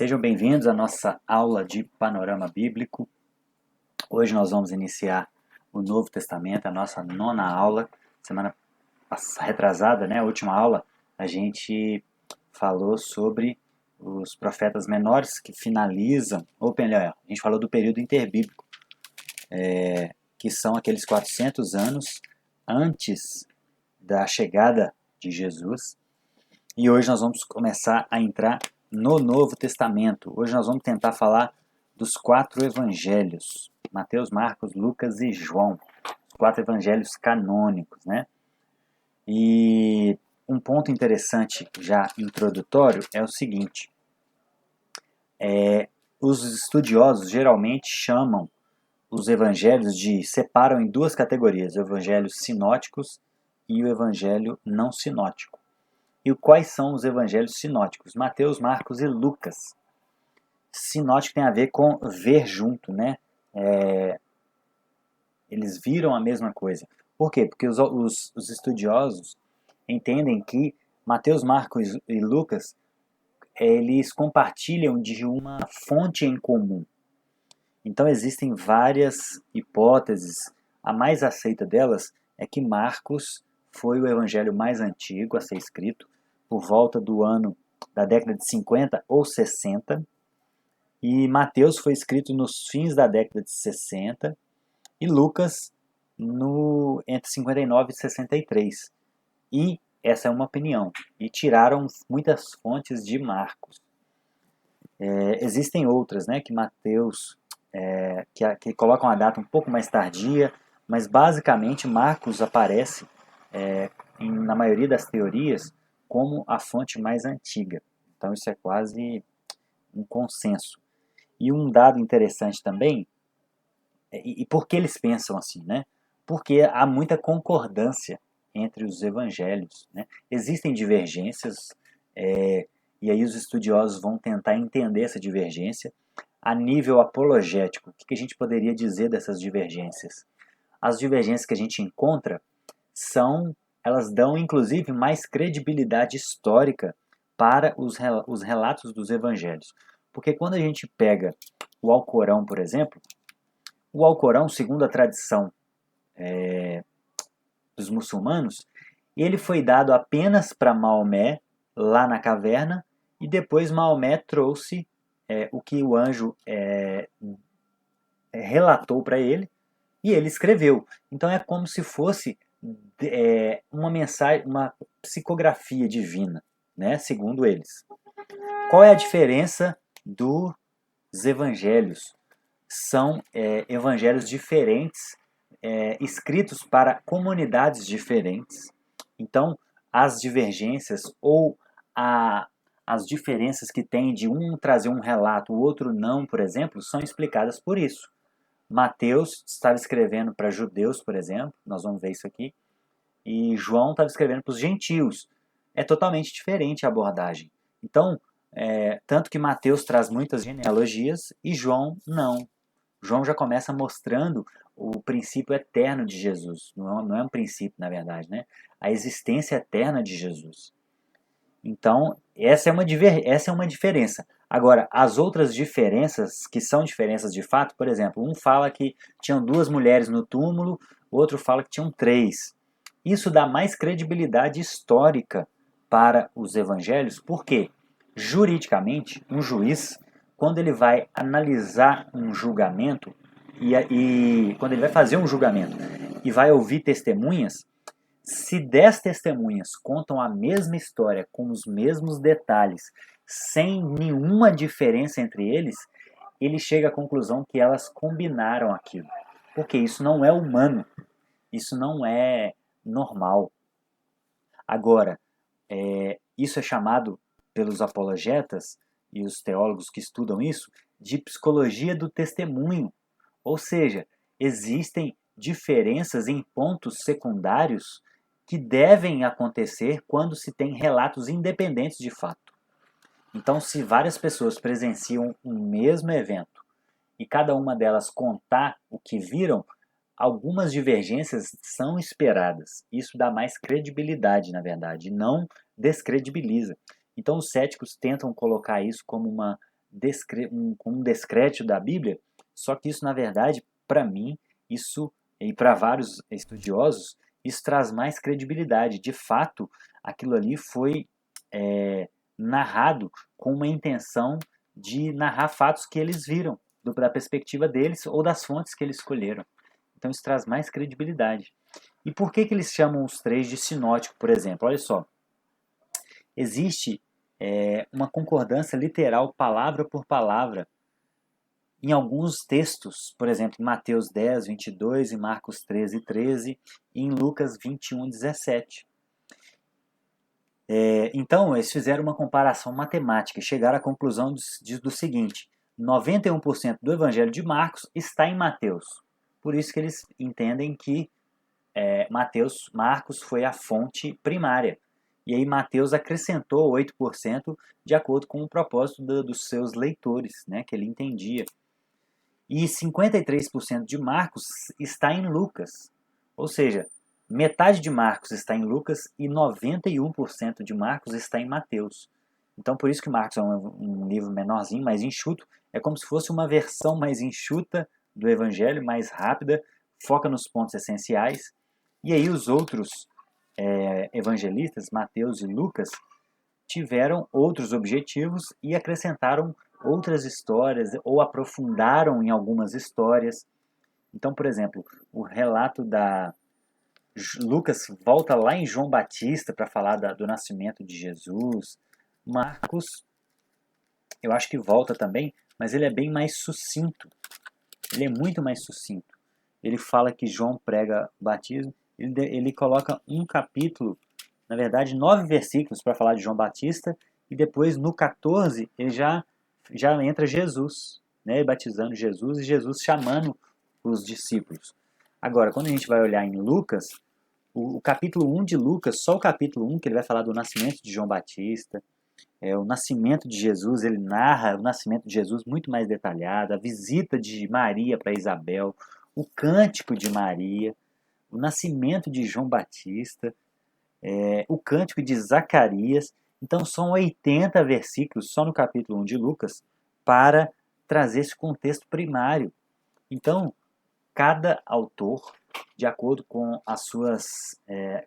Sejam bem-vindos à nossa aula de Panorama Bíblico. Hoje nós vamos iniciar o Novo Testamento, a nossa nona aula. Semana retrasada, a última aula, a gente falou sobre os profetas menores que finalizam, ou melhor, a gente falou do período interbíblico, que são aqueles 400 anos antes da chegada de Jesus. E hoje nós vamos começar a entrar no Novo Testamento. Hoje nós vamos tentar falar dos 4 evangelhos: Mateus, Marcos, Lucas e João. Os 4 evangelhos canônicos, E um ponto interessante já introdutório é o seguinte: os estudiosos geralmente chamam os evangelhos separam em 2 categorias: o evangelho sinóticos e o evangelho não sinótico. E quais são os evangelhos sinóticos? Mateus, Marcos e Lucas. Sinótico tem a ver com ver junto, Eles viram a mesma coisa. Por quê? Porque os estudiosos entendem que Mateus, Marcos e Lucas, eles compartilham de uma fonte em comum. Então existem várias hipóteses. A mais aceita delas é que Marcos foi o evangelho mais antigo a ser escrito, por volta da década de 50 ou 60, e Mateus foi escrito nos fins da década de 60, e Lucas entre 59 e 63. E essa é uma opinião. E tiraram muitas fontes de Marcos. Existem outras, que Mateus, que colocam a data um pouco mais tardia, mas basicamente Marcos aparece na maioria das teorias como a fonte mais antiga. Então isso é quase um consenso. E um dado interessante também, e por que eles pensam assim, Porque há muita concordância entre os evangelhos, Existem divergências, e aí os estudiosos vão tentar entender essa divergência. A nível apologético, o que a gente poderia dizer dessas divergências? As divergências que a gente encontra elas dão inclusive mais credibilidade histórica para os relatos dos evangelhos. Porque quando a gente pega o Alcorão, por exemplo, o Alcorão, segundo a tradição dos muçulmanos, ele foi dado apenas para Maomé, lá na caverna, e depois Maomé trouxe o que o anjo relatou para ele, e ele escreveu. Então é como se fosse uma mensagem, uma psicografia divina, segundo eles. Qual é a diferença dos evangelhos? São evangelhos diferentes, escritos para comunidades diferentes. Então, as divergências ou as diferenças que tem de um trazer um relato, o outro não, por exemplo, são explicadas por isso. Mateus estava escrevendo para judeus, por exemplo, nós vamos ver isso aqui, e João estava escrevendo para os gentios. É totalmente diferente a abordagem. Então, tanto que Mateus traz muitas genealogias e João não. João já começa mostrando o princípio eterno de Jesus. Não é um princípio, na verdade, A existência eterna de Jesus. Então, essa é uma diferença. Agora, as outras diferenças, que são diferenças de fato, por exemplo, um fala que tinham 2 mulheres no túmulo, o outro fala que tinham 3. Isso dá mais credibilidade histórica para os evangelhos, porque, juridicamente, um juiz, quando ele vai analisar um julgamento, e quando ele vai fazer um julgamento e vai ouvir testemunhas, se 10 testemunhas contam a mesma história, com os mesmos detalhes, sem nenhuma diferença entre eles, ele chega à conclusão que elas combinaram aquilo. Porque isso não é humano, isso não é normal. Agora, isso é chamado pelos apologetas e os teólogos que estudam isso de psicologia do testemunho. Ou seja, existem diferenças em pontos secundários que devem acontecer quando se tem relatos independentes de fato. Então, se várias pessoas presenciam um mesmo evento e cada uma delas contar o que viram, algumas divergências são esperadas. Isso dá mais credibilidade, na verdade, não descredibiliza. Então, os céticos tentam colocar isso como uma com um descrédito da Bíblia, só que isso, na verdade, para mim, isso e para vários estudiosos, isso traz mais credibilidade. De fato, aquilo ali foi narrado com uma intenção de narrar fatos que eles viram, da perspectiva deles ou das fontes que eles escolheram. Então isso traz mais credibilidade. E por que eles chamam os três de sinótico, por exemplo? Olha só, existe uma concordância literal, palavra por palavra, em alguns textos, por exemplo, em Mateus 10, 22, em Marcos 13, 13 e em Lucas 21, 17. Então, eles fizeram uma comparação matemática e chegaram à conclusão do seguinte: 91% do Evangelho de Marcos está em Mateus. Por isso que eles entendem que Marcos foi a fonte primária. E aí Mateus acrescentou 8% de acordo com o propósito dos seus leitores, né, que ele entendia. E 53% de Marcos está em Lucas. Ou seja, metade de Marcos está em Lucas e 91% de Marcos está em Mateus. Então, por isso que Marcos é um livro menorzinho, mais enxuto. É como se fosse uma versão mais enxuta do Evangelho, mais rápida, foca nos pontos essenciais. E aí os outros evangelistas, Mateus e Lucas, tiveram outros objetivos e acrescentaram outras histórias ou aprofundaram em algumas histórias. Então, por exemplo, o relato da Lucas volta lá em João Batista para falar do nascimento de Jesus. Marcos, eu acho que volta também, mas ele é bem mais sucinto. Ele é muito mais sucinto. Ele fala que João prega batismo. Ele coloca um capítulo, na verdade 9 versículos para falar de João Batista, e depois no 14 ele já entra Jesus, né, batizando Jesus e Jesus chamando os discípulos. Agora, quando a gente vai olhar em Lucas, o capítulo 1 de Lucas, só o capítulo 1, que ele vai falar do nascimento de João Batista, o nascimento de Jesus, ele narra o nascimento de Jesus muito mais detalhado, a visita de Maria para Isabel, o cântico de Maria, o nascimento de João Batista, o cântico de Zacarias. Então são 80 versículos só no capítulo 1 de Lucas para trazer esse contexto primário. Então, cada autor, de acordo com as suas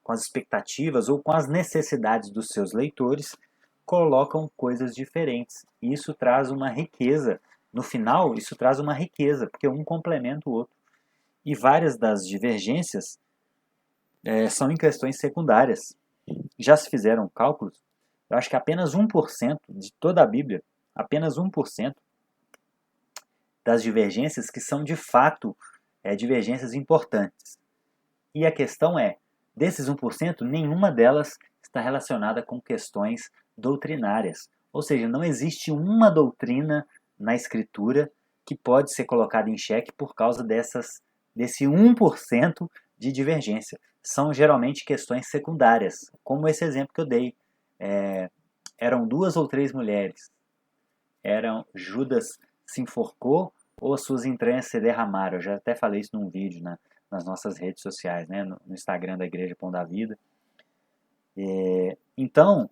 com as expectativas ou com as necessidades dos seus leitores, colocam coisas diferentes. E isso traz uma riqueza. No final, isso traz uma riqueza, porque um complementa o outro. E várias das divergências são em questões secundárias. Já se fizeram cálculos, eu acho que apenas 1% de toda a Bíblia, apenas 1% das divergências que são de fato divergências importantes. E a questão é, desses 1%, nenhuma delas está relacionada com questões doutrinárias. Ou seja, não existe uma doutrina na Escritura que pode ser colocada em xeque por causa desse 1% de divergência. São geralmente questões secundárias, como esse exemplo que eu dei. Eram 2 ou 3 mulheres. Judas se enforcou ou as suas entranhas se derramaram. Eu já até falei isso num vídeo nas nossas redes sociais, né? no Instagram da Igreja Pão da Vida. Então,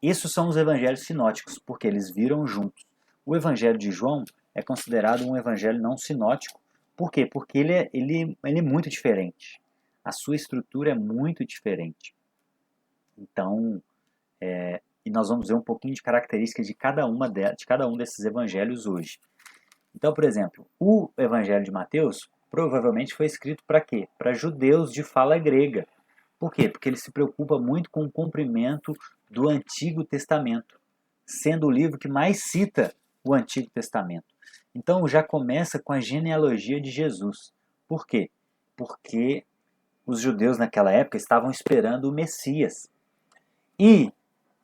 esses são os evangelhos sinóticos, porque eles viram juntos. O evangelho de João é considerado um evangelho não sinótico. Por quê? Porque ele é muito diferente. A sua estrutura é muito diferente. Então, e nós vamos ver um pouquinho de características de cada um desses evangelhos hoje. Então, por exemplo, o evangelho de Mateus provavelmente foi escrito para quê? Para judeus de fala grega. Por quê? Porque ele se preocupa muito com o cumprimento do Antigo Testamento, sendo o livro que mais cita o Antigo Testamento. Então já começa com a genealogia de Jesus. Por quê? Porque os judeus naquela época estavam esperando o Messias. E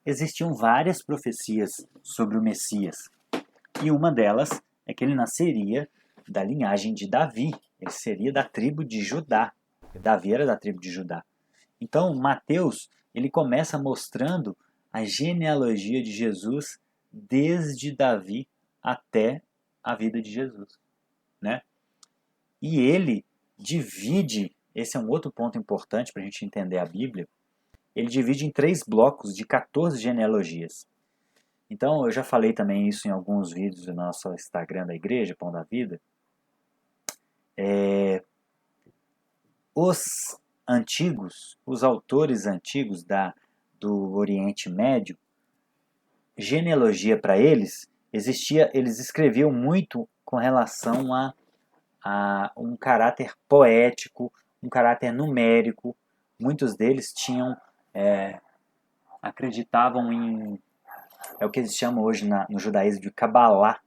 existiam várias profecias sobre o Messias. E uma delas é que ele nasceria da linhagem de Davi. Ele seria da tribo de Judá. Davi era da tribo de Judá. Então, Mateus, ele começa mostrando a genealogia de Jesus desde Davi até a vida de Jesus, né? E ele divide, esse é um outro ponto importante para a gente entender a Bíblia, ele divide em 3 blocos de 14 genealogias. Então, eu já falei também isso em alguns vídeos do nosso Instagram da igreja, Pão da Vida. Os antigos, os autores antigos do Oriente Médio, genealogia para eles existia, eles escreviam muito com relação a um caráter poético, um caráter numérico. Muitos deles acreditavam em, é o que eles chamam hoje no judaísmo de Kabbalah,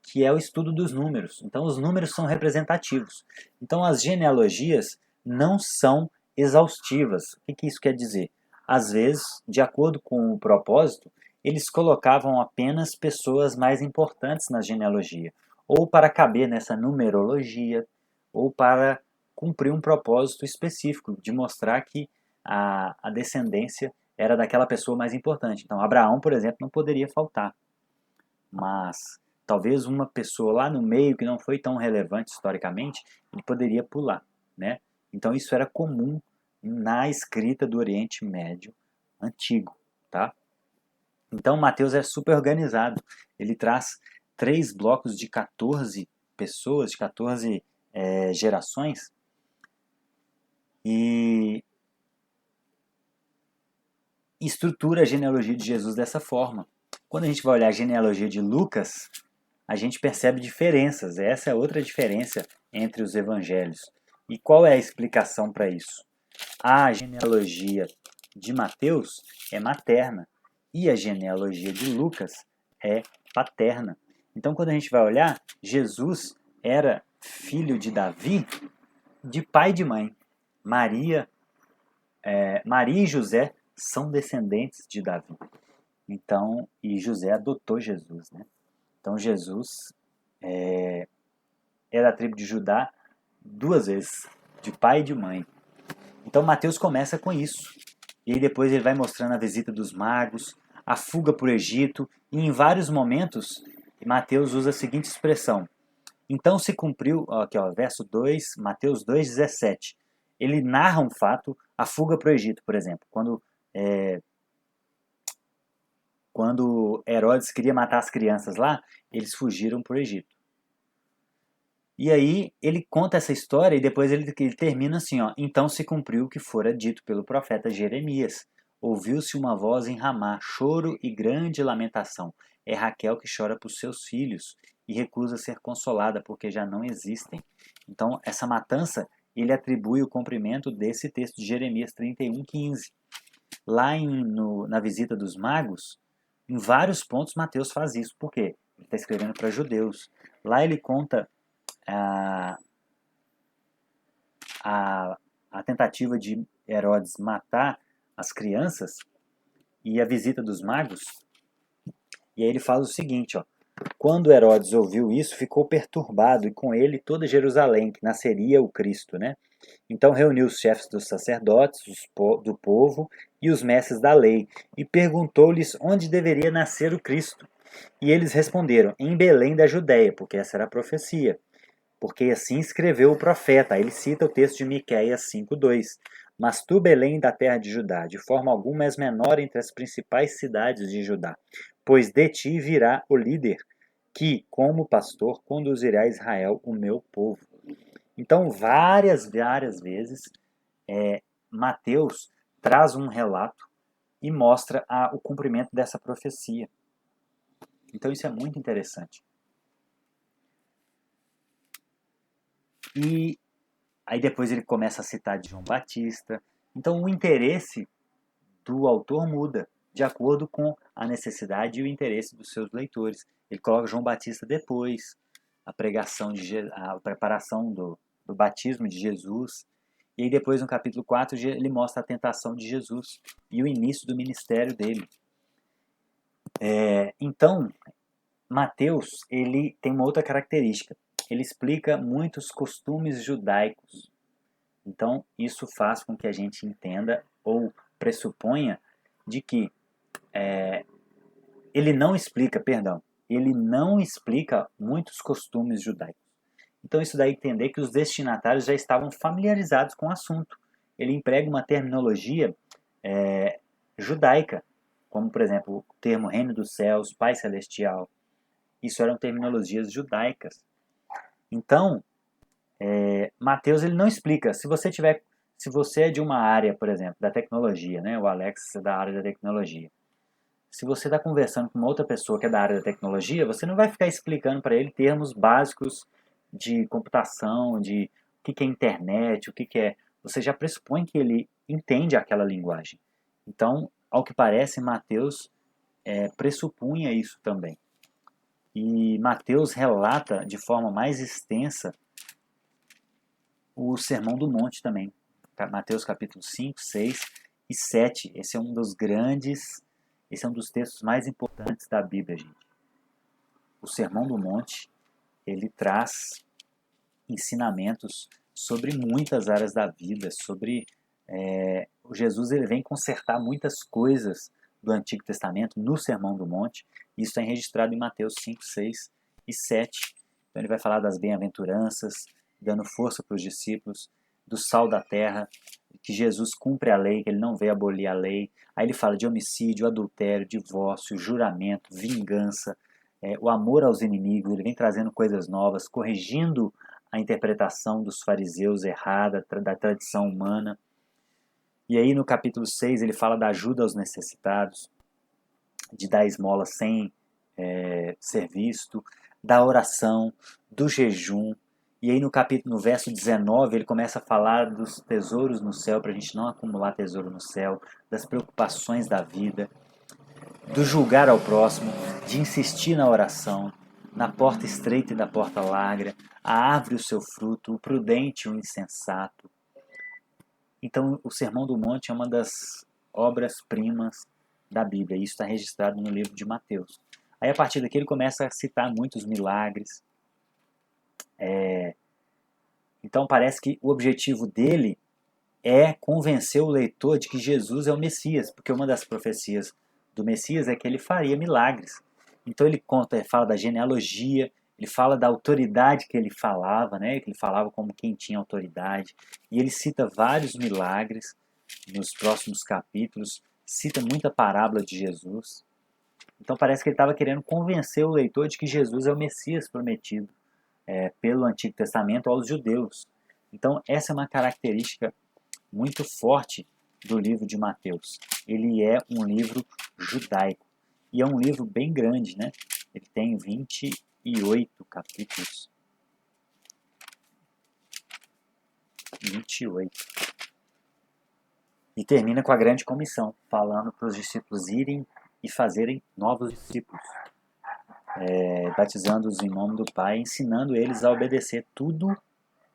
que é o estudo dos números. Então, os números são representativos. Então, as genealogias não são exaustivas. O que isso quer dizer? Às vezes, de acordo com o propósito, eles colocavam apenas pessoas mais importantes na genealogia, ou para caber nessa numerologia, ou para cumprir um propósito específico, de mostrar que a descendência era daquela pessoa mais importante. Então, Abraão, por exemplo, não poderia faltar. Mas talvez uma pessoa lá no meio que não foi tão relevante historicamente, ele poderia pular, né? Então isso era comum na escrita do Oriente Médio antigo, tá? Então Mateus é super organizado. Ele traz 3 blocos de 14 pessoas, de 14 gerações, e estrutura a genealogia de Jesus dessa forma. Quando a gente vai olhar a genealogia de Lucas, a gente percebe diferenças. Essa é outra diferença entre os evangelhos. E qual é a explicação para isso? A genealogia de Mateus é materna e a genealogia de Lucas é paterna. Então, quando a gente vai olhar, Jesus era filho de Davi de pai e de mãe. Maria e José são descendentes de Davi. Então, e José adotou Jesus, né? Então Jesus é da tribo de Judá 2 vezes, de pai e de mãe. Então Mateus começa com isso. E aí depois ele vai mostrando a visita dos magos, a fuga para o Egito, e em vários momentos Mateus usa a seguinte expressão: então se cumpriu, aqui ó, verso 2, Mateus 2,17. Ele narra um fato, a fuga para o Egito, por exemplo, quando Herodes queria matar as crianças lá, eles fugiram para o Egito. E aí ele conta essa história e depois ele termina assim, ó. Então se cumpriu o que fora dito pelo profeta Jeremias. Ouviu-se uma voz em Ramá, choro e grande lamentação. É Raquel que chora por seus filhos e recusa ser consolada porque já não existem. Então essa matança ele atribui o cumprimento desse texto de Jeremias 31:15. Lá na visita dos magos, em vários pontos Mateus faz isso. Por quê? Ele está escrevendo para judeus. Lá ele conta a, a tentativa de Herodes matar as crianças e a visita dos magos. E aí ele fala o seguinte, ó: quando Herodes ouviu isso, ficou perturbado, e com ele toda Jerusalém, que nasceria o Cristo, né? Então reuniu os chefes dos sacerdotes, do povo e os mestres da lei, e perguntou-lhes onde deveria nascer o Cristo. E eles responderam: em Belém da Judéia, porque essa era a profecia. Porque assim escreveu o profeta. Aí ele cita o texto de Miqueias 5:2. Mas tu, Belém, da terra de Judá, de forma alguma és menor entre as principais cidades de Judá, pois de ti virá o líder, que, como pastor, conduzirá a Israel, o meu povo. Então, várias vezes, Mateus traz um relato e mostra o cumprimento dessa profecia. Então, isso é muito interessante. E aí depois ele começa a citar de João Batista. Então o interesse do autor muda de acordo com a necessidade e o interesse dos seus leitores. Ele coloca João Batista depois, a pregação a preparação do batismo de Jesus. E aí depois no capítulo 4 ele mostra a tentação de Jesus e o início do ministério dele. Então Mateus ele tem uma outra característica. Ele explica muitos costumes judaicos. Então, isso faz com que a gente entenda ou pressuponha de que ele não explica muitos costumes judaicos. Então, isso dá a entender que os destinatários já estavam familiarizados com o assunto. Ele emprega uma terminologia judaica como por exemplo o termo reino dos céus, Pai Celestial. Isso eram terminologias judaicas. Então, Mateus ele não explica. Se você é de uma área, por exemplo, da tecnologia, né? O Alex é da área da tecnologia. Se você está conversando com uma outra pessoa que é da área da tecnologia, você não vai ficar explicando para ele termos básicos de computação, de o que é internet, o que é. Você já pressupõe que ele entende aquela linguagem. Então, ao que parece, Mateus pressupunha isso também. E Mateus relata de forma mais extensa o Sermão do Monte também. Mateus capítulo 5, 6 e 7. Esse é um dos textos mais importantes da Bíblia, gente. O Sermão do Monte, ele traz ensinamentos sobre muitas áreas da vida, sobre o Jesus ele vem consertar muitas coisas do Antigo Testamento no Sermão do Monte. Isso está registrado em Mateus 5, 6 e 7. Então ele vai falar das bem-aventuranças, dando força para os discípulos, do sal da terra, que Jesus cumpre a lei, que ele não veio abolir a lei. Aí ele fala de homicídio, adultério, divórcio, juramento, vingança, o amor aos inimigos. Ele vem trazendo coisas novas, corrigindo a interpretação dos fariseus errada, da tradição humana. E aí no capítulo 6 ele fala da ajuda aos necessitados, de dar esmola sem ser visto, da oração, do jejum. E aí no verso 19 ele começa a falar dos tesouros no céu, para a gente não acumular tesouro no céu, das preocupações da vida, do julgar ao próximo, de insistir na oração, na porta estreita e da porta larga, a árvore o seu fruto, o prudente e o insensato. Então o Sermão do Monte é uma das obras-primas da Bíblia, e isso está registrado no livro de Mateus. Aí a partir daqui ele começa a citar muitos milagres. Então parece que o objetivo dele é convencer o leitor de que Jesus é o Messias, porque uma das profecias do Messias é que ele faria milagres. Então ele fala da genealogia, ele fala da autoridade que ele falava, né? Que ele falava como quem tinha autoridade, e ele cita vários milagres nos próximos capítulos, cita muita parábola de Jesus. Então parece que ele estava querendo convencer o leitor de que Jesus é o Messias prometido pelo Antigo Testamento aos judeus. Então essa é uma característica muito forte do livro de Mateus. Ele é um livro judaico e é um livro bem grande, né? Ele tem 28 capítulos. 28. E termina com a grande comissão, falando para os discípulos irem e fazerem novos discípulos, batizando-os em nome do Pai, ensinando eles a obedecer tudo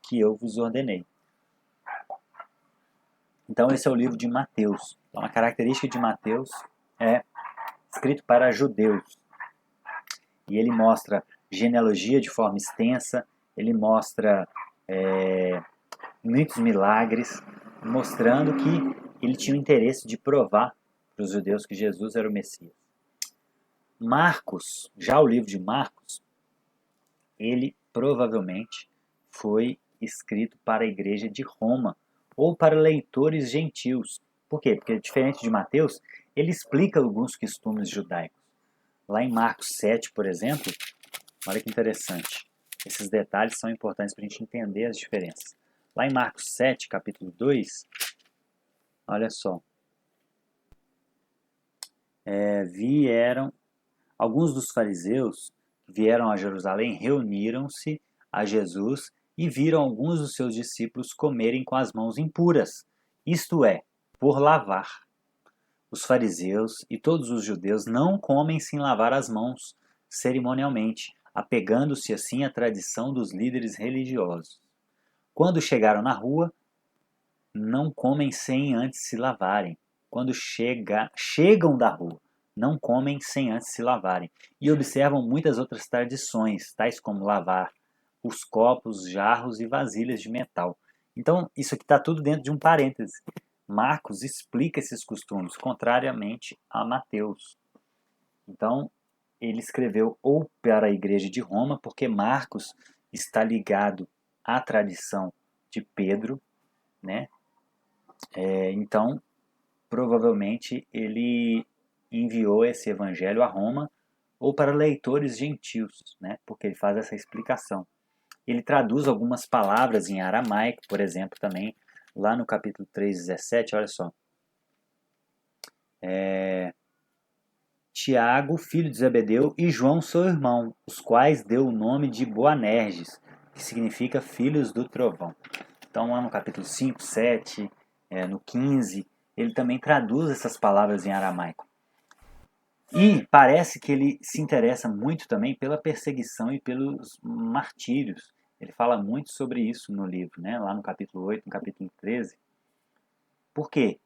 que eu vos ordenei. Então esse é o livro de Mateus. Então, a característica de Mateus é escrito para judeus. E ele mostra genealogia de forma extensa, ele mostra muitos milagres, mostrando que ele tinha o interesse de provar para os judeus que Jesus era o Messias. Marcos, já o livro de Marcos, ele provavelmente foi escrito para a igreja de Roma ou para leitores gentios. Por quê? Porque, diferente de Mateus, ele explica alguns costumes judaicos. Lá em Marcos 7, por exemplo, olha que interessante. Esses detalhes são importantes para a gente entender as diferenças. Lá em Marcos 7, capítulo 2, olha só. Alguns dos fariseus que vieram a Jerusalém reuniram-se a Jesus e viram alguns dos seus discípulos comerem com as mãos impuras, isto é, por lavar. Os fariseus e todos os judeus não comem sem lavar as mãos, cerimonialmente, apegando-se assim à tradição dos líderes religiosos. Quando chegaram na rua, não comem sem antes se lavarem. Quando chegam da rua, não comem sem antes se lavarem. E observam muitas outras tradições, tais como lavar os copos, jarros e vasilhas de metal. Então, isso aqui está tudo dentro de um parêntese. Marcos explica esses costumes, contrariamente a Mateus. Então, ele escreveu ou para a igreja de Roma, porque Marcos está ligado à tradição de Pedro, né? Então, provavelmente ele enviou esse evangelho a Roma ou para leitores gentios, né? Porque ele faz essa explicação. Ele traduz algumas palavras em aramaico, por exemplo, também, lá no capítulo 3:17, olha só. Tiago, filho de Zebedeu, e João, seu irmão, os quais deu o nome de Boanerges, que significa filhos do trovão. Então, lá no capítulo 5, 7, no 15, ele também traduz essas palavras em aramaico. E parece que ele se interessa muito também pela perseguição e pelos martírios. Ele fala muito sobre isso no livro, né? Lá no capítulo 8, no capítulo 13. Por quê?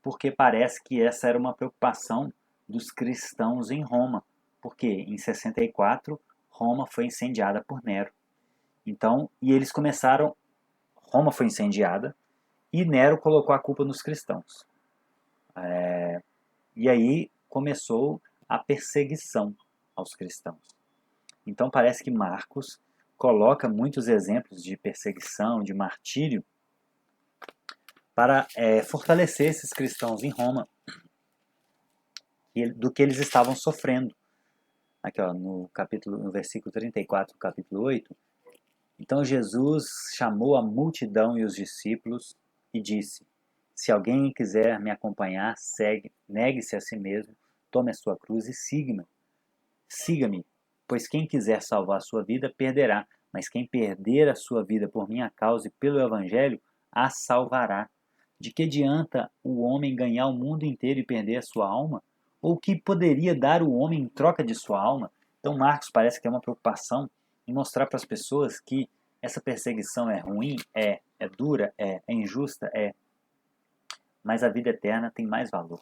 Porque parece que essa era uma preocupação dos cristãos em Roma. Porque em 64, Roma foi incendiada por Nero. Então, e eles começaram, Roma foi incendiada e Nero colocou a culpa nos cristãos. E aí começou a perseguição aos cristãos. Então parece que Marcos coloca muitos exemplos de perseguição, de martírio, para fortalecer esses cristãos em Roma do que eles estavam sofrendo. Aqui, ó, no versículo 34 do capítulo 8. Então Jesus chamou a multidão e os discípulos e disse: Se alguém quiser me acompanhar, negue-se a si mesmo, tome a sua cruz e siga-me, pois quem quiser salvar a sua vida, perderá, mas quem perder a sua vida por minha causa e pelo Evangelho, a salvará. De que adianta o homem ganhar o mundo inteiro e perder a sua alma? Ou o que poderia dar o homem em troca de sua alma? Então Marcos parece que é uma preocupação em mostrar para as pessoas que essa perseguição é ruim, é dura, é injusta, mas a vida eterna tem mais valor.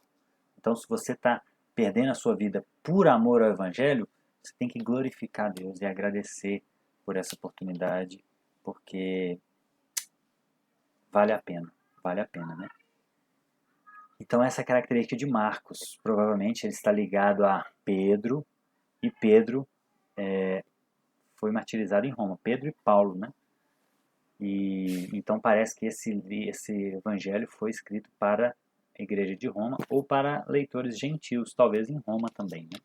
Então, se você está perdendo a sua vida por amor ao Evangelho, você tem que glorificar Deus e agradecer por essa oportunidade, porque vale a pena, né? Então, essa é a característica de Marcos. Provavelmente ele está ligado a Pedro, e Pedro foi martirizado em Roma. Pedro e Paulo, né? E então parece que esse evangelho foi escrito para a igreja de Roma ou para leitores gentios, talvez em Roma também, né?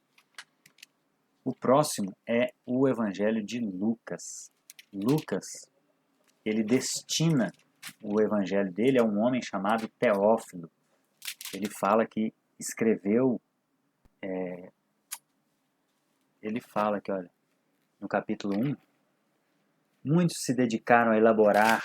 O próximo é o evangelho de Lucas. Lucas, ele destina o evangelho dele a um homem chamado Teófilo. Ele fala que escreveu, ele fala que, olha, no capítulo 1, muitos se dedicaram a elaborar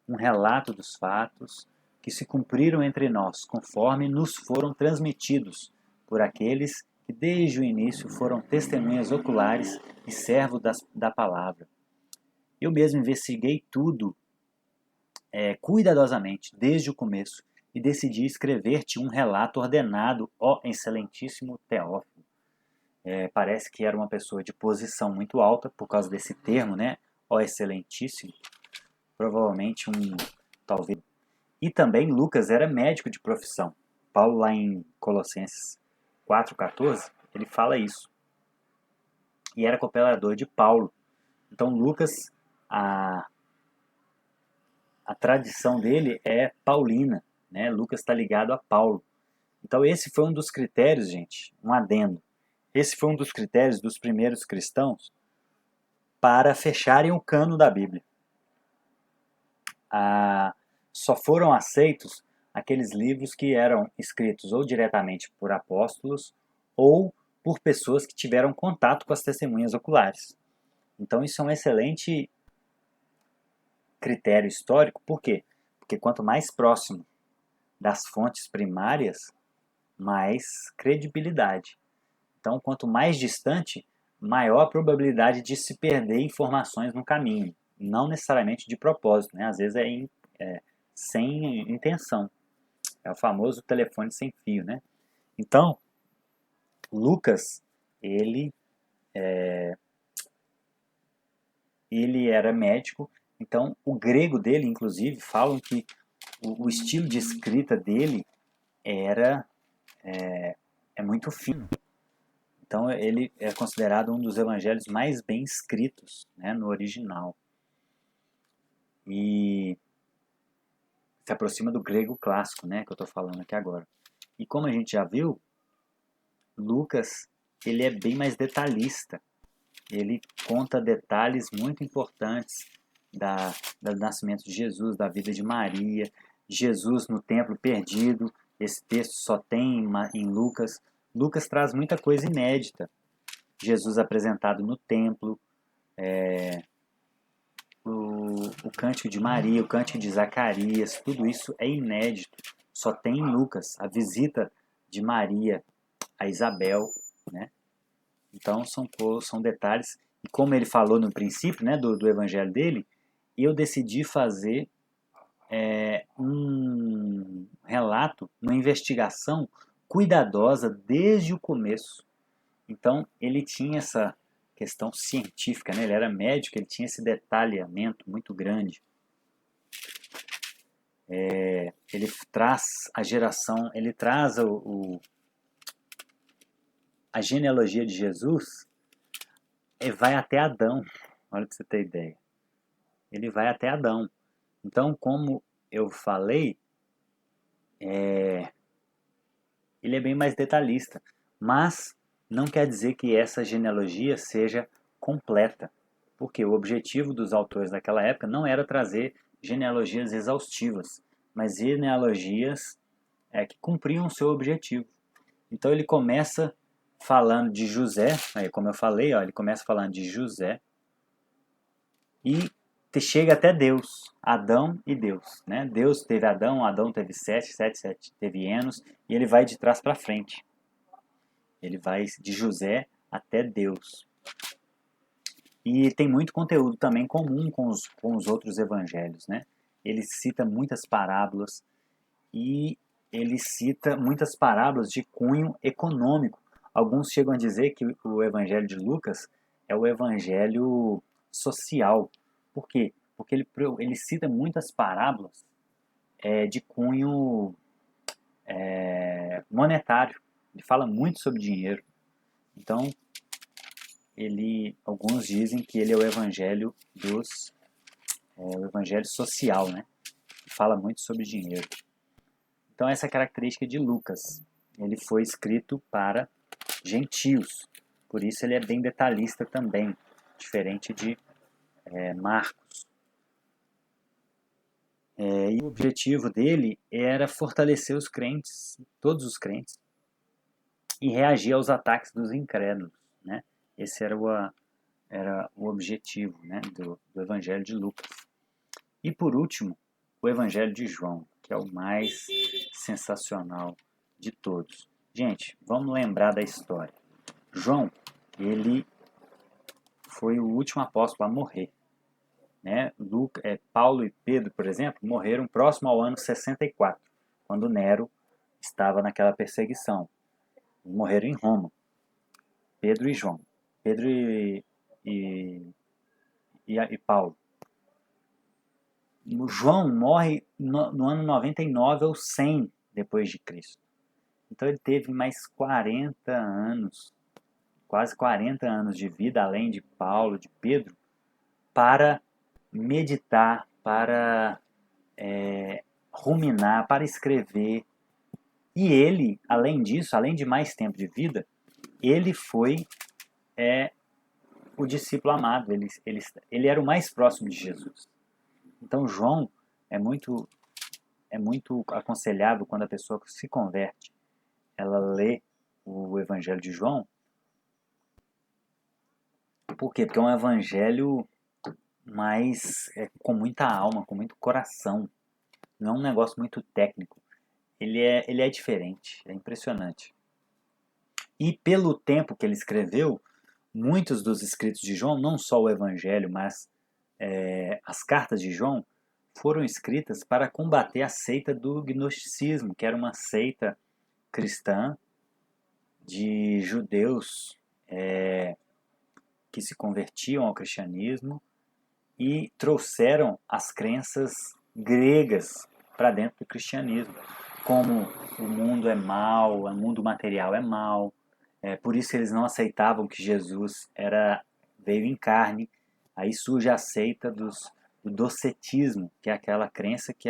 um relato dos fatos que se cumpriram entre nós, conforme nos foram transmitidos por aqueles que desde o início foram testemunhas oculares e servos da palavra. Eu mesmo investiguei tudo cuidadosamente, desde o começo, e decidi escrever-te um relato ordenado, ó excelentíssimo Teófilo. Parece que era uma pessoa de posição muito alta, por causa desse termo, né? Ó excelentíssimo. Provavelmente talvez. E também Lucas era médico de profissão. Paulo, lá em Colossenses 4,14, ele fala isso. E era cooperador de Paulo. Então Lucas, a tradição dele é paulina, né? Lucas está ligado a Paulo. Então esse foi um dos critérios, gente, um adendo. Esse foi um dos critérios dos primeiros cristãos para fecharem o cano da Bíblia. Só foram aceitos aqueles livros que eram escritos ou diretamente por apóstolos ou por pessoas que tiveram contato com as testemunhas oculares. Então isso é um excelente critério histórico. Por quê? Porque quanto mais próximo das fontes primárias, mais credibilidade. Então, quanto mais distante, maior a probabilidade de se perder informações no caminho. Não necessariamente de propósito, né? Às vezes sem intenção. É o famoso telefone sem fio, né? Então, Lucas, ele era médico. Então, o grego dele, inclusive, falam que o estilo de escrita dele é muito fino. Então ele é considerado um dos evangelhos mais bem escritos, né, no original. E se aproxima do grego clássico, né, que eu estou falando aqui agora. E como a gente já viu, Lucas, ele é bem mais detalhista. Ele conta detalhes muito importantes do nascimento de Jesus, da vida de Maria, Jesus no templo perdido. Esse texto só tem em Lucas. Lucas traz muita coisa inédita. Jesus apresentado no templo, o cântico de Maria, o cântico de Zacarias, tudo isso é inédito. Só tem em Lucas a visita de Maria a Isabel, né? Então são detalhes. E como ele falou no princípio, né, do evangelho dele, eu decidi fazer um relato, uma investigação cuidadosa desde o começo. Então ele tinha essa questão científica, né? Ele era médico, ele tinha esse detalhamento muito grande. Ele traz a geração, ele traz a genealogia de Jesus e vai até Adão. Olha para você ter ideia. Ele vai até Adão. Então, como eu falei, ele é bem mais detalhista. Mas não quer dizer que essa genealogia seja completa. Porque o objetivo dos autores daquela época não era trazer genealogias exaustivas, mas genealogias que cumpriam o seu objetivo. Então ele começa falando de José, aí como eu falei, ele começa falando de José e chega até Deus, Adão e Deus, né? Deus teve Adão, Adão teve Sete teve Enos, e ele vai de trás para frente. Ele vai de José até Deus. E tem muito conteúdo também comum com os outros evangelhos, né? Ele cita muitas parábolas e ele cita muitas parábolas de cunho econômico. Alguns chegam a dizer que o evangelho de Lucas é o evangelho social. Por quê? Porque ele cita muitas parábolas de cunho monetário. Ele fala muito sobre dinheiro. Então, alguns dizem que ele é o evangelho o evangelho social, né? Que fala muito sobre dinheiro. Então, essa é a característica de Lucas. Ele foi escrito para gentios. Por isso ele é bem detalhista também, diferente de Marcos. E o objetivo dele era fortalecer os crentes, todos os crentes, e reagir aos ataques dos incrédulos, né? Esse era o objetivo, né, do Evangelho de Lucas. E por último, o Evangelho de João, que é o mais sensacional de todos. Gente, vamos lembrar da história. João, ele foi o último apóstolo a morrer. Né? Paulo e Pedro, por exemplo, morreram próximo ao ano 64, quando Nero estava naquela perseguição. Morreram em Roma. Pedro e João. Pedro e Paulo. João morre no ano 99 ou 100 depois de Cristo. Então ele teve mais 40 anos, quase 40 anos de vida, além de Paulo, de Pedro, para meditar, para ruminar, para escrever. E ele, além disso, além de mais tempo de vida, ele foi o discípulo amado, ele era o mais próximo de Jesus. Então João é muito aconselhável quando a pessoa se converte, ela lê o Evangelho de João. Por quê? Porque é um evangelho mais com muita alma, com muito coração. Não é um negócio muito técnico. Ele é diferente, é impressionante. E pelo tempo que ele escreveu, muitos dos escritos de João, não só o Evangelho, mas as cartas de João, foram escritas para combater a seita do gnosticismo, que era uma seita cristã de judeus que se convertiam ao cristianismo e trouxeram as crenças gregas para dentro do cristianismo, como o mundo é mau, o mundo material é mau, por isso eles não aceitavam que Jesus veio em carne. Aí surge a seita do docetismo, que é aquela crença que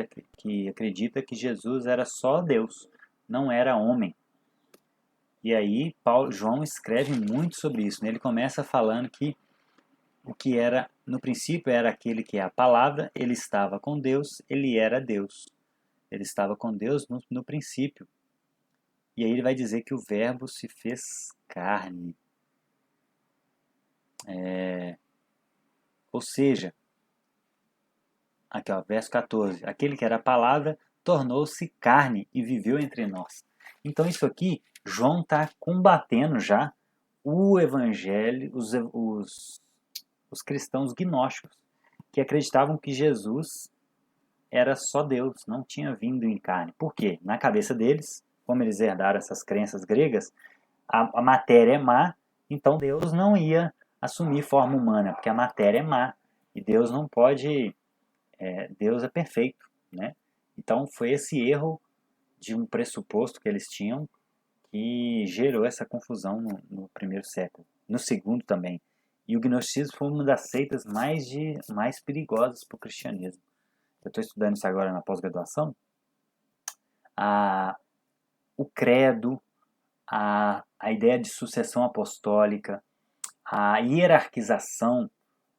acredita que Jesus era só Deus, não era homem. E aí João escreve muito sobre isso, né? Ele começa falando que o que era, no princípio, era aquele que é a palavra, ele estava com Deus, ele era Deus. Ele estava com Deus no princípio. E aí ele vai dizer que o verbo se fez carne. Ou seja, aqui ó, verso 14, aquele que era a palavra tornou-se carne e viveu entre nós. Então isso aqui, João está combatendo já o evangelho, os cristãos gnósticos, que acreditavam que Jesus era só Deus, não tinha vindo em carne. Por quê? Na cabeça deles, como eles herdaram essas crenças gregas, a matéria é má, então Deus não ia assumir forma humana, porque a matéria é má. E Deus não pode, Deus é perfeito, né? Então foi esse erro de um pressuposto que eles tinham que gerou essa confusão no primeiro século. No segundo também. E o gnosticismo foi uma das seitas mais perigosas para o cristianismo. Eu estou estudando isso agora na pós-graduação. O credo, a ideia de sucessão apostólica, a hierarquização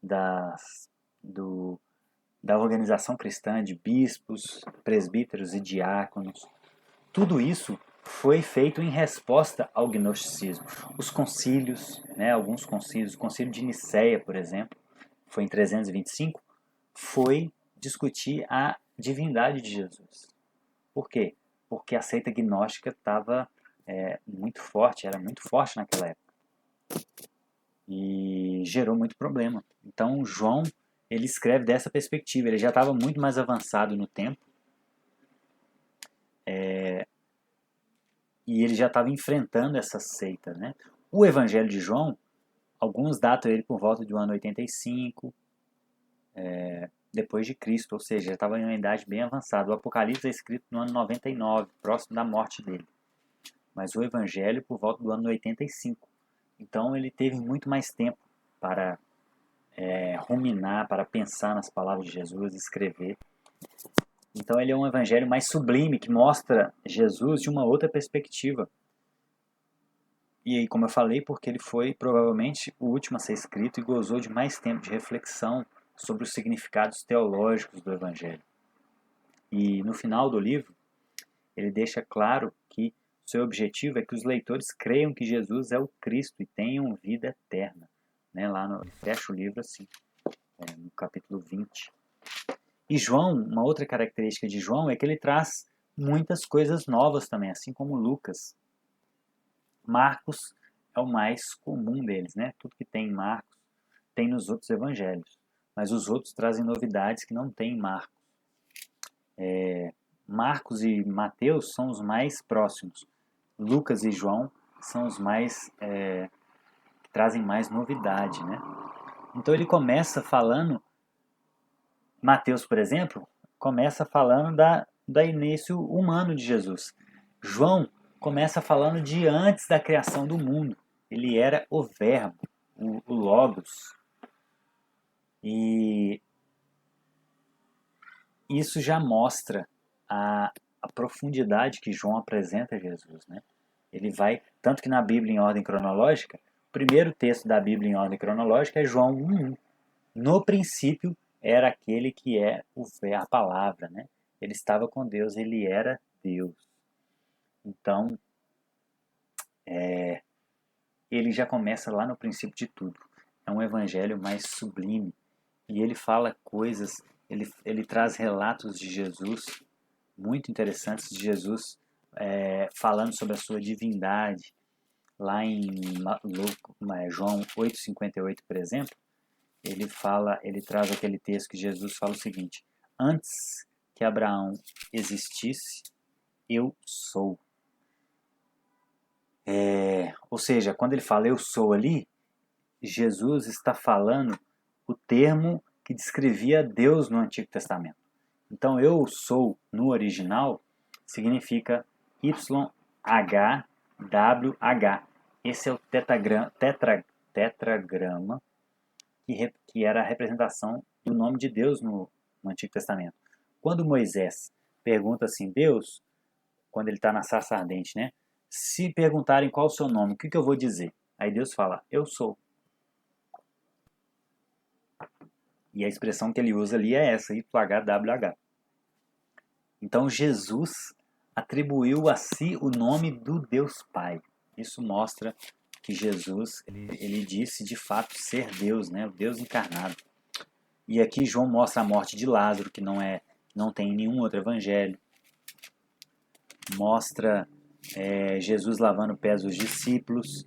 da organização cristã de bispos, presbíteros e diáconos, tudo isso foi feito em resposta ao gnosticismo. Os concílios, né, alguns concílios, o concílio de Nicéia, por exemplo, foi em 325, foi discutir a divindade de Jesus. Por quê? Porque a seita gnóstica estava muito forte, era muito forte naquela época. E gerou muito problema. Então, João, ele escreve dessa perspectiva. Ele já estava muito mais avançado no tempo. E ele já estava enfrentando essa seita, né? O Evangelho de João, alguns datam ele por volta do ano 85, depois de Cristo, ou seja, já estava em uma idade bem avançada. O Apocalipse é escrito no ano 99, próximo da morte dele. Mas o Evangelho por volta do ano 85. Então ele teve muito mais tempo para ruminar, para pensar nas palavras de Jesus, escrever. Então ele é um evangelho mais sublime, que mostra Jesus de uma outra perspectiva. E aí, como eu falei, porque ele foi provavelmente o último a ser escrito e gozou de mais tempo de reflexão sobre os significados teológicos do evangelho. E no final do livro, ele deixa claro que seu objetivo é que os leitores creiam que Jesus é o Cristo e tenham vida eterna. Né? Ele fecha o livro assim, no capítulo 20. E João, uma outra característica de João é que ele traz muitas coisas novas também, assim como Lucas. Marcos é o mais comum deles, né? Tudo que tem em Marcos tem nos outros evangelhos. Mas os outros trazem novidades que não tem em Marcos. Marcos e Mateus são os mais próximos. Lucas e João são os mais que trazem mais novidade, né? Então ele começa falando, Mateus, por exemplo, começa falando da início humano de Jesus. João começa falando de antes da criação do mundo. Ele era o verbo, o logos. E isso já mostra a profundidade que João apresenta a Jesus, né? Ele vai, tanto que na Bíblia em ordem cronológica, o primeiro texto da Bíblia em ordem cronológica é João 1:1. No princípio era aquele que é a palavra, né? Ele estava com Deus, ele era Deus. Então, ele já começa lá no princípio de tudo. É um evangelho mais sublime. E ele fala coisas, ele traz relatos de Jesus muito interessantes de Jesus falando sobre a sua divindade. Lá em João 8,58, por exemplo, ele traz aquele texto que Jesus fala o seguinte: antes que Abraão existisse, eu sou. Ou seja, quando ele fala eu sou ali, Jesus está falando o termo que descrevia Deus no Antigo Testamento. Então, eu sou, no original, significa YHWH. Esse é o tetragrama que era a representação do nome de Deus no Antigo Testamento. Quando Moisés pergunta assim, Deus, quando ele está na sarça ardente, né? Se perguntarem qual é o seu nome, o que eu vou dizer? Aí Deus fala, eu sou. E a expressão que ele usa ali é essa, YHWH. Então Jesus atribuiu a si o nome do Deus Pai. Isso mostra que Jesus, ele disse de fato ser Deus, né? O Deus encarnado. E aqui João mostra a morte de Lázaro, que não tem em nenhum outro evangelho. Mostra Jesus lavando pés dos discípulos.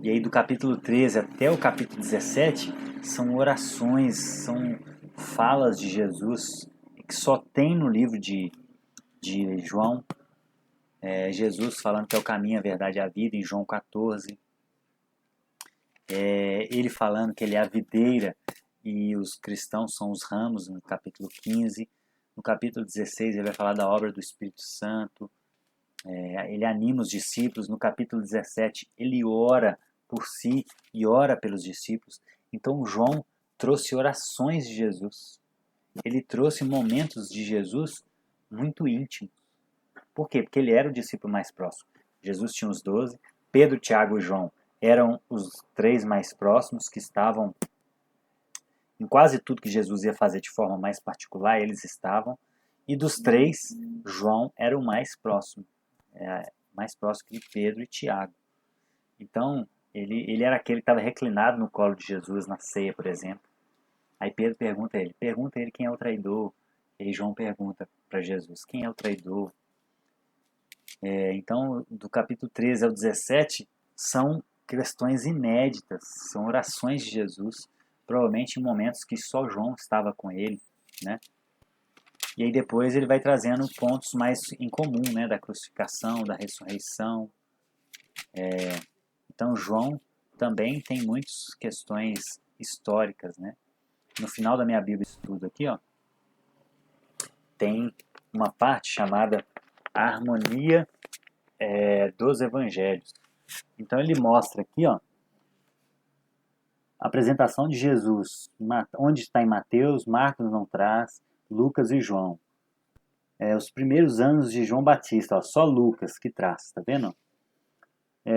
E aí do capítulo 13 até o capítulo 17 são orações, são falas de Jesus que só tem no livro de João. Jesus falando que é o caminho, a verdade e a vida, em João 14. Ele falando que ele é a videira e os cristãos são os ramos, no capítulo 15. No capítulo 16 ele vai falar da obra do Espírito Santo. Ele anima os discípulos. No capítulo 17 ele ora por si e ora pelos discípulos. Então João trouxe orações de Jesus. Ele trouxe momentos de Jesus muito íntimos. Por quê? Porque ele era o discípulo mais próximo. Jesus tinha os 12, Pedro, Tiago e João eram os 3 mais próximos, que estavam em quase tudo que Jesus ia fazer de forma mais particular, eles estavam. E dos 3, João era o mais próximo. Mais próximo que Pedro e Tiago. Então, ele era aquele que estava reclinado no colo de Jesus na ceia, por exemplo. Aí Pedro pergunta a ele quem é o traidor. E aí João pergunta para Jesus, quem é o traidor? Então, do capítulo 13 ao 17, são questões inéditas, são orações de Jesus, provavelmente em momentos que só João estava com ele, né? E aí depois ele vai trazendo pontos mais em comum, né? Da crucificação, da ressurreição. Então, João também tem muitas questões históricas, né? No final da minha Bíblia de estudo aqui, ó, tem uma parte chamada a harmonia dos evangelhos. Então ele mostra aqui, ó, a apresentação de Jesus, onde está em Mateus, Marcos não traz, Lucas e João. Os primeiros anos de João Batista, ó, só Lucas que traz, tá vendo?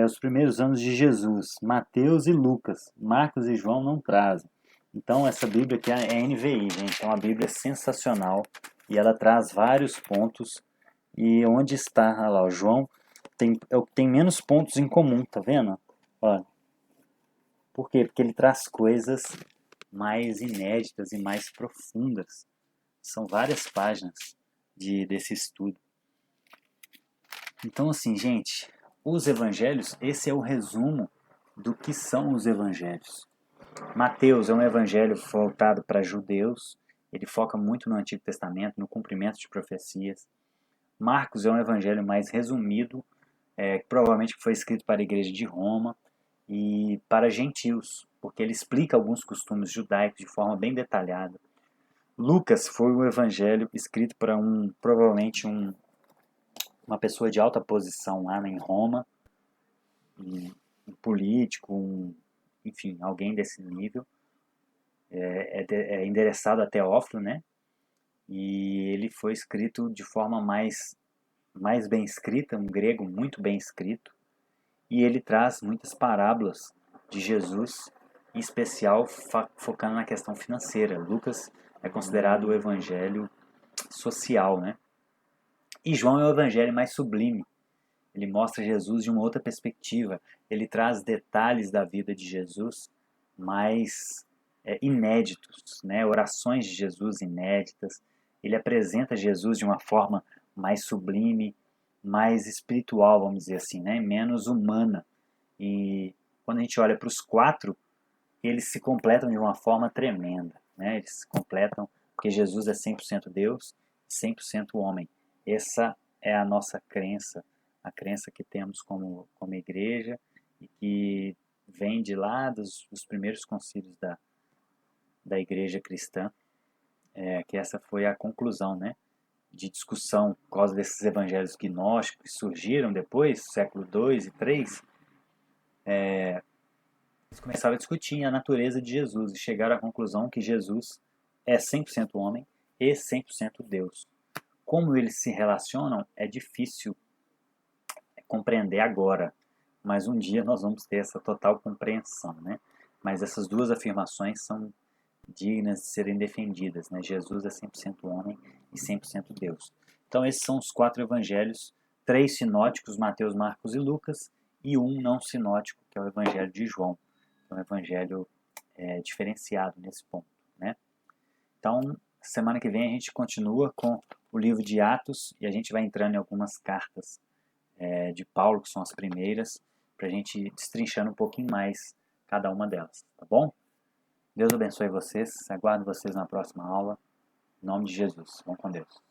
Os primeiros anos de Jesus, Mateus e Lucas, Marcos e João não trazem. Então essa Bíblia aqui é NVI, gente, é uma Bíblia sensacional e ela traz vários pontos. E onde está, olha lá, o João tem menos pontos em comum, tá vendo? Olha. Por quê? Porque ele traz coisas mais inéditas e mais profundas. São várias páginas desse estudo. Então, assim, gente, os evangelhos, esse é o resumo do que são os evangelhos. Mateus é um evangelho voltado para judeus, ele foca muito no Antigo Testamento, no cumprimento de profecias. Marcos é um evangelho mais resumido, que provavelmente foi escrito para a igreja de Roma e para gentios, porque ele explica alguns costumes judaicos de forma bem detalhada. Lucas foi um evangelho escrito para provavelmente uma pessoa de alta posição lá em Roma, um político, enfim, alguém desse nível. É endereçado a Teófilo, né? E ele foi escrito de forma mais bem escrita, um grego muito bem escrito. E ele traz muitas parábolas de Jesus, em especial focando na questão financeira. Lucas é considerado o evangelho social, né? E João é o evangelho mais sublime. Ele mostra Jesus de uma outra perspectiva. Ele traz detalhes da vida de Jesus mais inéditos, né? Orações de Jesus inéditas. Ele apresenta Jesus de uma forma mais sublime, mais espiritual, vamos dizer assim, né? Menos humana. E quando a gente olha para os 4, eles se completam de uma forma tremenda, né? Eles se completam porque Jesus é 100% Deus e 100% homem. Essa é a nossa crença, a crença que temos como igreja e que vem de lá dos primeiros concílios da igreja cristã, que essa foi a conclusão, né? De discussão por causa desses evangelhos gnósticos que surgiram depois, século II e III, eles começaram a discutir a natureza de Jesus e chegaram à conclusão que Jesus é 100% homem e 100% Deus. Como eles se relacionam é difícil compreender agora, mas um dia nós vamos ter essa total compreensão, né? Mas essas duas afirmações são dignas de serem defendidas, né? Jesus é 100% homem e 100% Deus. Então esses são os 4 evangelhos, 3 sinóticos, Mateus, Marcos e Lucas, e um não sinótico, que é o evangelho de João. É um evangelho diferenciado nesse ponto, né? Então, semana que vem a gente continua com o livro de Atos e a gente vai entrando em algumas cartas de Paulo, que são as primeiras, para a gente destrinchando um pouquinho mais cada uma delas, tá bom? Deus abençoe vocês, aguardo vocês na próxima aula, em nome de Jesus. Vão com Deus.